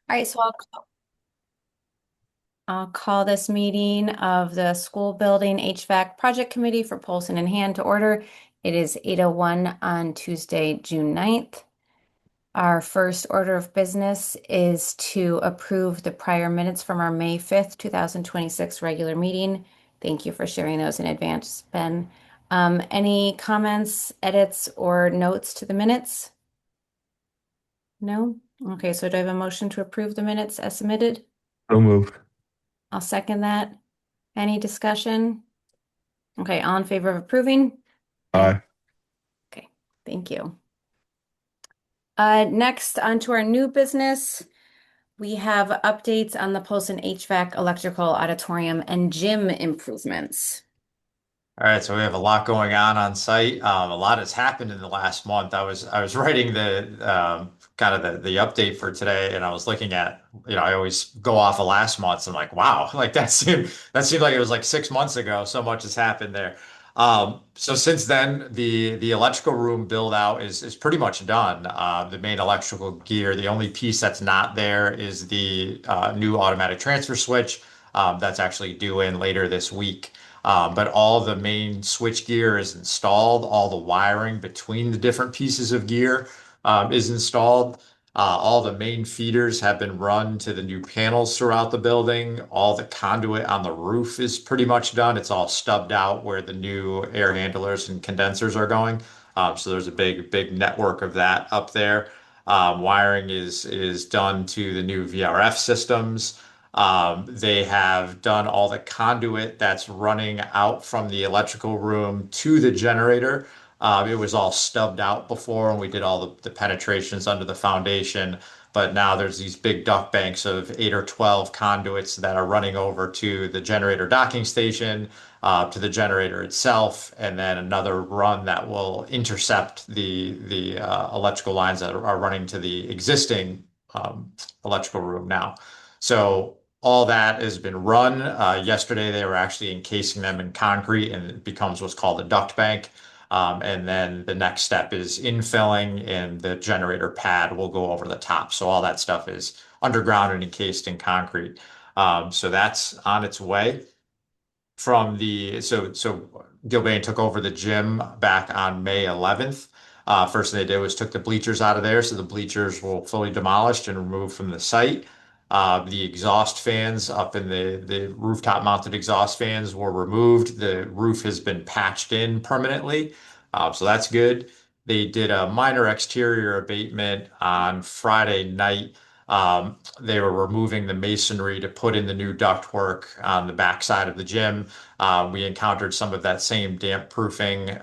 All right, so I'll call this meeting of the School Building HVAC Project Committee for Polson and Hand to order. It is 8:01 on Tuesday, June 9th. Our first order of business is to approve the prior minutes from our May 5th, 2026 regular meeting. Thank you for sharing those in advance, Ben. Any comments, edits, or notes to the minutes? No? Okay, so do I have a motion to approve the minutes as submitted? So moved. I'll second that. Any discussion? Okay, all in favor of approving? And Aye. okay, thank you. Next, on to our new business. We have updates on the Polson HVAC, electrical, auditorium, and gym improvements. All right, so we have a lot going on site. A lot has happened in the last month. I was writing the kind of the update for today, and I was looking at, I always go off of last month's. I'm like, wow, like that seemed like it was like 6 months ago. So much has happened there. So since then, the electrical room build out is pretty much done. The main electrical gear, the only piece that's not there is the new automatic transfer switch. That's actually due in later this week. But all the main switch gear is installed. All the wiring between the different pieces of gear is installed. All the main feeders have been run to the new panels throughout the building. All the conduit on the roof is pretty much done. It's all stubbed out where the new air handlers and condensers are going. So there's a big network of that up there. Wiring is done to the new VRF systems. They have done all the conduit that's running out from the electrical room to the generator. It was all stubbed out before, and we did all the penetrations under the foundation. But now there's these big duct banks of 8 or 12 conduits that are running over to the generator docking station, to the generator itself, and then another run that will intercept the electrical lines that are running to the existing electrical room now. So all that has been run. Yesterday, they were actually encasing them in concrete, and it becomes what's called a duct bank. And then the next step is infilling, and the generator pad will go over the top. So all that stuff is underground and encased in concrete. So that's on its way. So Gilbane took over the gym back on May 11th. First thing they did was took the bleachers out of there, so the bleachers were fully demolished and removed from the site. The exhaust fans up in the rooftop mounted exhaust fans were removed. The roof has been patched in permanently, so that's good. They did a minor exterior abatement on Friday night. They were removing the masonry to put in the new ductwork on the backside of the gym. We encountered some of that same damp proofing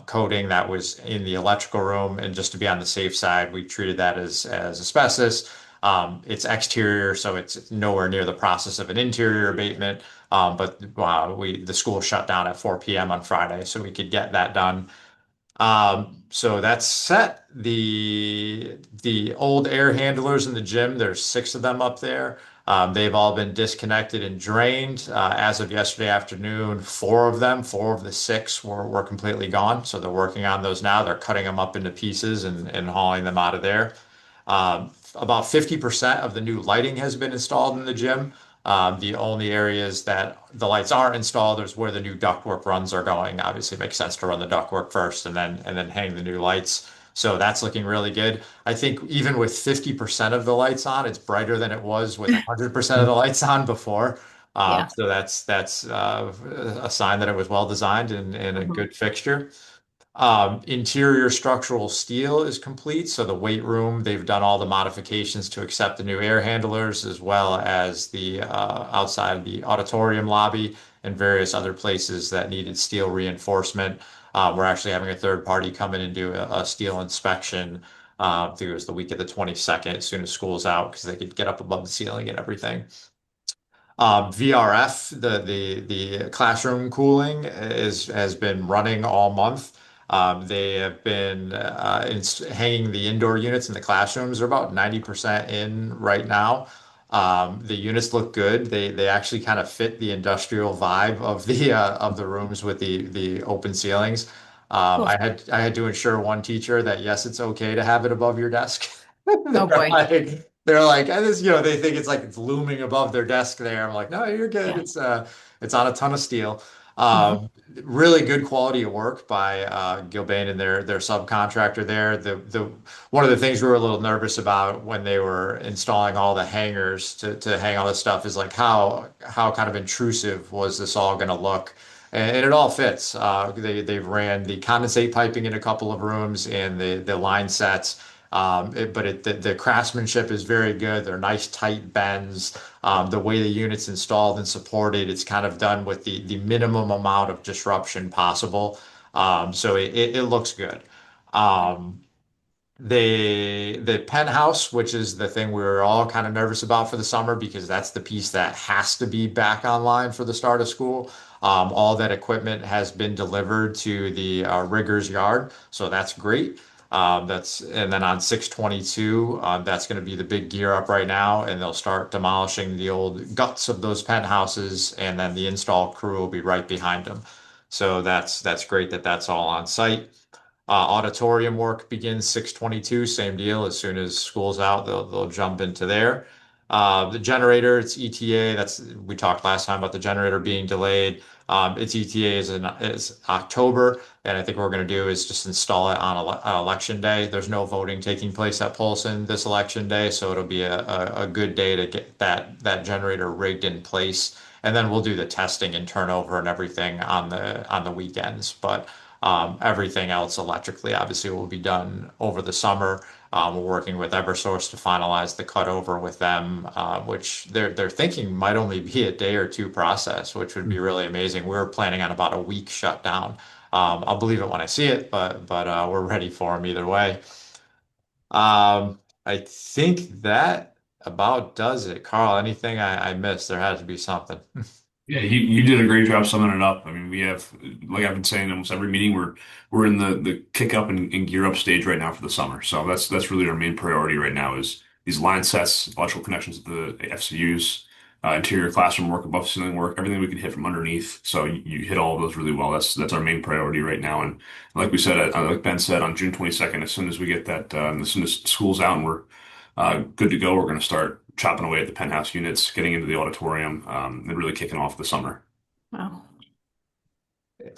coating that was in the electrical room, and just to be on the safe side, we treated that as asbestos. It's exterior, so it's nowhere near the process of an interior abatement. But the school shut down at 4 p.m. on Friday, so we could get that done. So that's set. The old air handlers in the gym, there's 6 of them up there. They've all been disconnected and drained. As of yesterday afternoon, 4 of them, 4 of the 6 were completely gone. So they're working on those now. They're cutting them up into pieces and hauling them out of there. About 50% of the new lighting has been installed in the gym. The only areas that the lights aren't installed is where the new ductwork runs are going. Obviously, it makes sense to run the ductwork first and then hang the new lights. So that's looking really good. I think even with 50% of the lights on, it's brighter than it was with 100% of the lights on before. Yeah. So that's a sign that it was well designed and a Mhm. good fixture. Interior structural steel is complete. So the weight room, they've done all the modifications to accept the new air handlers, as well as the outside of the auditorium lobby and various other places that needed steel reinforcement. We're actually having a third party come in and do a steel inspection. I think it was the week of the 22nd, as soon as school's out, because they could get up above the ceiling and everything. VRF, the classroom cooling has been running all month. They have been hanging the indoor units in the classrooms. They're about 90% in right now. The units look good. They actually kind of fit the industrial vibe of the rooms with the open ceilings. Cool. I had to assure one teacher that yes, it's okay to have it above your desk. Oh They're boy. like, They're like, and this, they think it's like it's looming above their desk there. I'm like, no, you're good. Yeah. It's on a ton of steel. Mhm. Really good quality of work by Gilbane and their subcontractor there. The one of the things we were a little nervous about when they were installing all the hangers to hang all this stuff is like how kind of intrusive was this all going to look? And it all fits. They've ran the condensate piping in a couple of rooms and the line sets. The craftsmanship is very good. They're nice tight bends. The way the unit's installed and supported, it's kind of done with the minimum amount of disruption possible. So it looks good. Um, the penthouse, which is the thing we were all kind of nervous about for the summer because that's the piece that has to be back online for the start of school. All that equipment has been delivered to the rigger's yard, so that's great. And then on 622, that's going to be the big gear up right now, and they'll start demolishing the old guts of those penthouses, and then the install crew will be right behind them. So that's great that that's all on site. Auditorium work begins 622, same deal. As soon as school's out, they'll jump into there. The generator, it's ETA. We talked last time about the generator being delayed. Its ETA is October, and I think what we're going to do is just install it on election day. There's no voting taking place at Polson this election day, so it'll be a good day to get that generator rigged in place, and then we'll do the testing and turnover and everything on the weekends. But everything else electrically, obviously, will be done over the summer. We're working with Eversource to finalize the cutover with them, which they're thinking might only be a day or two process, which would be really amazing. We're planning on about a week shutdown. I'll believe it when I see it, but we're ready for them either way. I think that about does it. Carl, anything I missed? There has to be something. Yeah, you did a great job summing it up. I mean, we have, like I've been saying, almost every meeting we're in the kick up and gear up stage right now for the summer. So that's really our main priority right now is these line sets, electrical connections to the FCUs, interior classroom work, above ceiling work, everything we can hit from underneath. So you hit all of those really well. That's our main priority right now. And like we said, like Ben said, on June 22nd, as soon as we get that, as soon as school's out and we're good to go. We're going to start chopping away at the penthouse units, getting into the auditorium, and really kicking off the summer. Wow.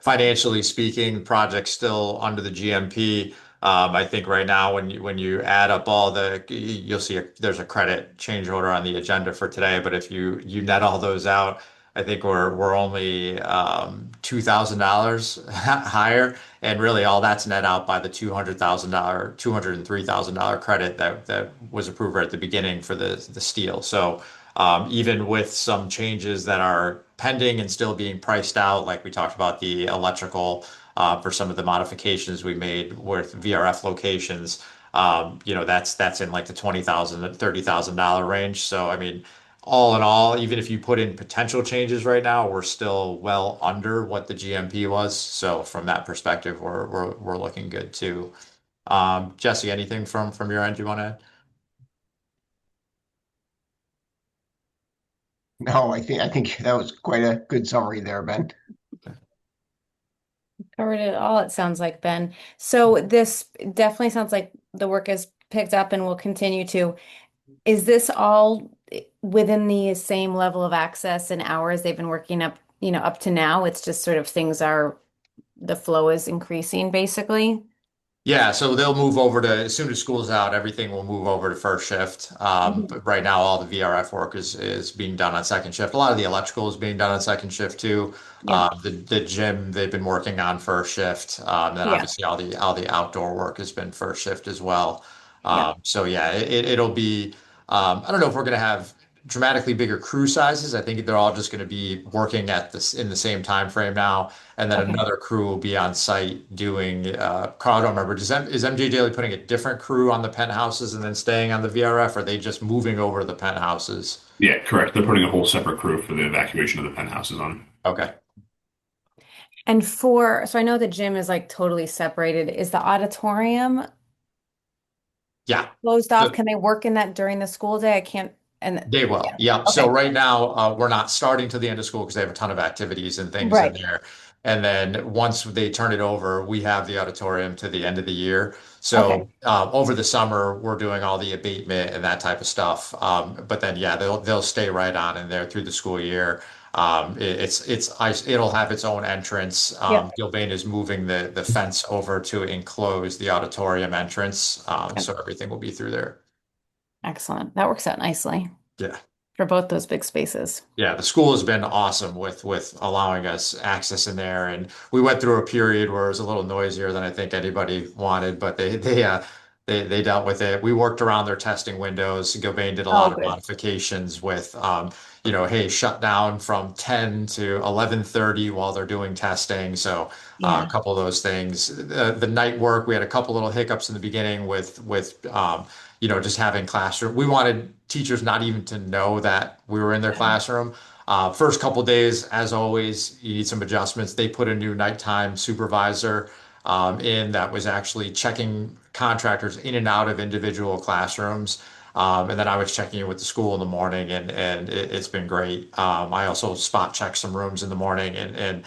Financially speaking, the project's still under the GMP. I think right now, when you add up all you'll see there's a credit change order on the agenda for today. But if you net all those out, I think we're only $2,000 higher, and really all that's net out by the $203,000 credit that was approved right at the beginning for the steel. So even with some changes that are pending and still being priced out, like we talked about the electrical for some of the modifications we made with VRF locations, that's in like the $20,000 to $30,000 range. So I mean, all in all, even if you put in potential changes right now, we're still well under what the GMP was. So from that perspective, we're looking good too. Jesse, anything from your end you want to add? No, I think that was quite a good summary there, Ben. Covered it all, it sounds like, Ben. So this definitely sounds like the work is picked up and will continue to. Is this all within the same level of access and hours they've been working up, up to now? It's just sort of the flow is increasing basically. Yeah, so they'll move over to, as soon as school's out, everything will move over to first shift. Mhm. But right now, all the VRF work is being done on second shift. A lot of the electrical is being done on second shift too. Yeah. The gym they've been working on first shift. Then Yeah. obviously all the outdoor work has been first shift as well. Yeah. So yeah, it'll be. I don't know if we're going to have dramatically bigger crew sizes. I think they're all just going to be working at this in the same time frame now, and then Okay. another crew will be on site doing. Carl, I don't remember. Is MJ Daily putting a different crew on the penthouses and then staying on the VRF? Or are they just moving over to the penthouses? Yeah, correct. They're putting a whole separate crew for the evacuation of the penthouses on. Okay. And so I know the gym is like totally separated. Is the auditorium Yeah. closed off? So Can they work in that during the school day? I can't, and they will. yeah. Yep. So Okay. right now, we're not starting to the end of school because they have a ton of activities and things in Right. there. And then once they turn it over, we have the auditorium to the end of the year. Okay. So over the summer, we're doing all the abatement and that type of stuff. But then, yeah, they'll stay right on in there through the school year. It'll have its own entrance. Yep. Gilbane is moving the fence over to enclose the auditorium entrance, Yep. so everything will be through there. Excellent. That works out nicely Yeah. for both those big spaces. Yeah, the school has been awesome with allowing us access in there, and we went through a period where it was a little noisier than I think anybody wanted, but they dealt with it. We worked around their testing windows. Gilbane did a Oh, lot of good. modifications with, hey, shut down from 10 to 11:30 while they're doing testing. So a Yeah. couple of those things. The night work, we had a couple little hiccups in the beginning with just having classroom. We wanted teachers not even to know that we were in their classroom. First couple days, as always, you need some adjustments. They put a new nighttime supervisor in that was actually checking contractors in and out of individual classrooms. And then I was checking in with the school in the morning, and it's been great. I also spot checked some rooms in the morning, and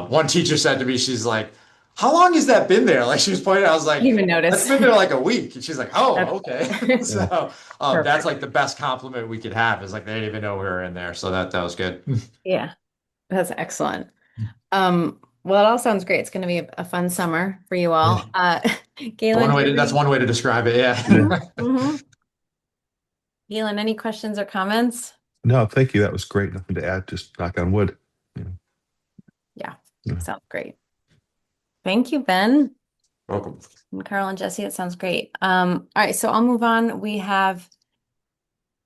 one teacher said to me, she's like, "How long has that been there?" Like she was pointing, I was like, Didn't even "That's notice. been there like a week." And she's like, "Oh, That's okay." Yeah. So that's perfect. like the best compliment we could have is like they didn't even know we were in there. So that was good. Yeah, that's excellent. Well, it all sounds great. It's going to be a fun summer for you Yeah. all. Galen, do you have That's any? one way to describe it. Hmm. Yeah. Hmm. Galen, any questions or comments? No, thank you. That was great. Nothing to add. Just knock on wood. Yeah. Yeah, Yeah. sounds great. Thank you, Ben. Welcome. And Carl and Jesse, it sounds great. All right, so I'll move on. We have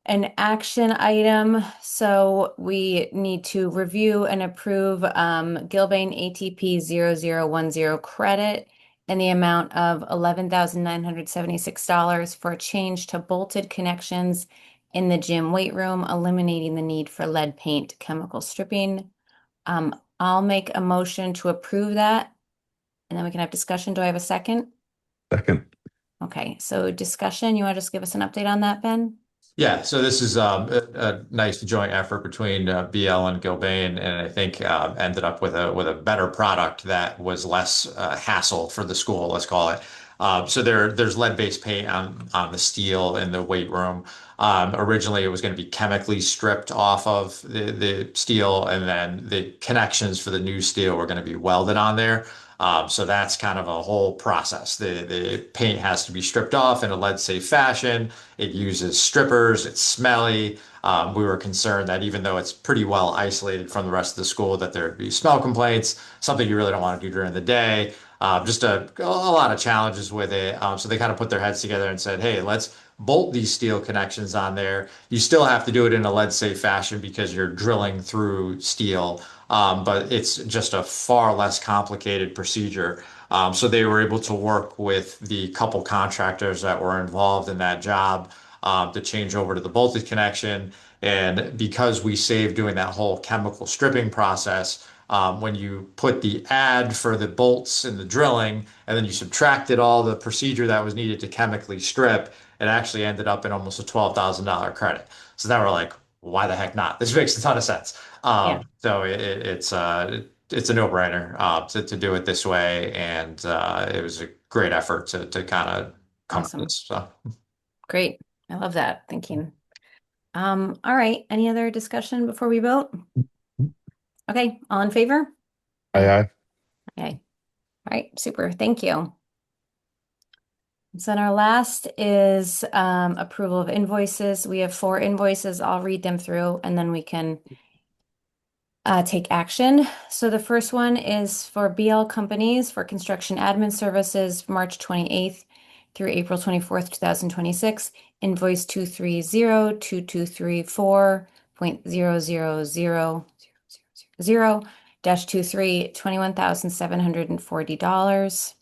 an action item. So we need to review and approve Gilbane ATP 0010 credit in the amount of $11,976 for a change to bolted connections in the gym weight room, eliminating the need for lead paint chemical stripping. I'll make a motion to approve that, and then we can have discussion. Do I have a second? Second. Okay, so discussion, you want to just give us an update on that, Ben? Yeah, so this is a nice joint effort between BL and Gilbane, and I think ended up with a better product that was less hassle for the school, let's call it. So there's lead-based paint on the steel in the weight room. Originally, it was going to be chemically stripped off of the steel, and then the connections for the new steel were going to be welded on there. So that's kind of a whole process. The paint has to be stripped off in a lead-safe fashion. It uses strippers. It's smelly. We were concerned that even though it's pretty well isolated from the rest of the school, that there'd be smell complaints, something you really don't want to do during the day. Just a lot of challenges with it. So they kind of put their heads together and said, "Hey, let's bolt these steel connections on there. You still have to do it in a lead safe fashion because you're drilling through steel, but it's just a far less complicated procedure." So they were able to work with the couple contractors that were involved in that job to change over to the bolted connection. And because we saved doing that whole chemical stripping process, when you put the ad for the bolts and the drilling, and then you subtracted all the procedure that was needed to chemically strip, it actually ended up in almost a $12,000 credit. So then we're like, why the heck not? This makes a ton of sense. Yeah, So it's a no-brainer to do it this way, and it was a great effort to kind of come to awesome. this. So Great. I love that thinking. All right. Any other discussion before we vote? Okay, all in favor? Aye, aye. Okay. All right, super. Thank you. So then our last is approval of invoices. We have 4 invoices. I'll read them through and then we can take action. So the first one is for BL Companies for construction admin services, March 28th through April 24th, 2026. Invoice 230-223-4.00000-23, $21,740.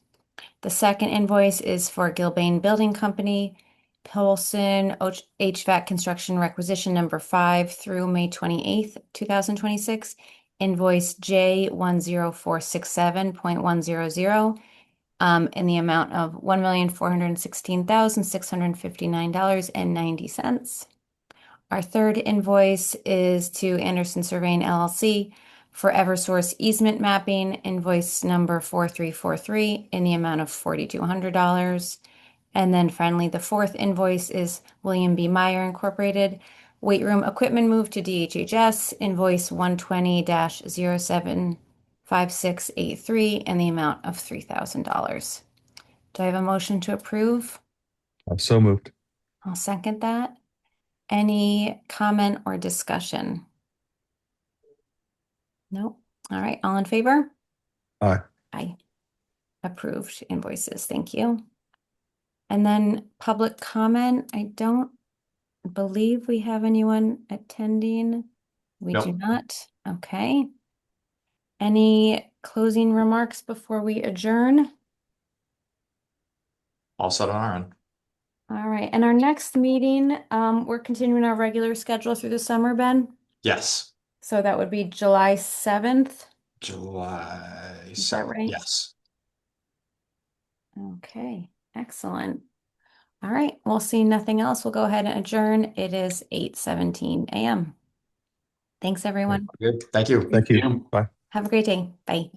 The second invoice is for Gilbane Building Company, Pilsen HVAC Construction Requisition number 5 through May 28th, 2026. Invoice J10467.100 in the amount of $1,416,659.90. Our third invoice is to Anderson Surveying LLC for Eversource easement mapping, invoice number 4343 in the amount of $4,200. And then finally, the fourth invoice is William B. Meyer Incorporated, weight room equipment move to DHHS, invoice 120-075683 in the amount of $3,000. Do I have a motion to approve? I'm so moved. I'll second that. Any comment or discussion? No. All right. All in favor? Aye. Aye. Approved invoices. Thank you. And then public comment. I don't believe we have anyone attending. We do Nope. not. Okay. Any closing remarks before we adjourn? All set on our end. All right. And our next meeting, we're continuing our regular schedule through the summer, Ben. Yes. So that would be July 7th. July Is that 7th. right? Yes. Okay. Excellent. All right. We'll see nothing else. We'll go ahead and adjourn. It is 8:17 a.m. Thanks, everyone. Good. Thank you. Thank you. Yeah. Bye. Have a great day. Bye.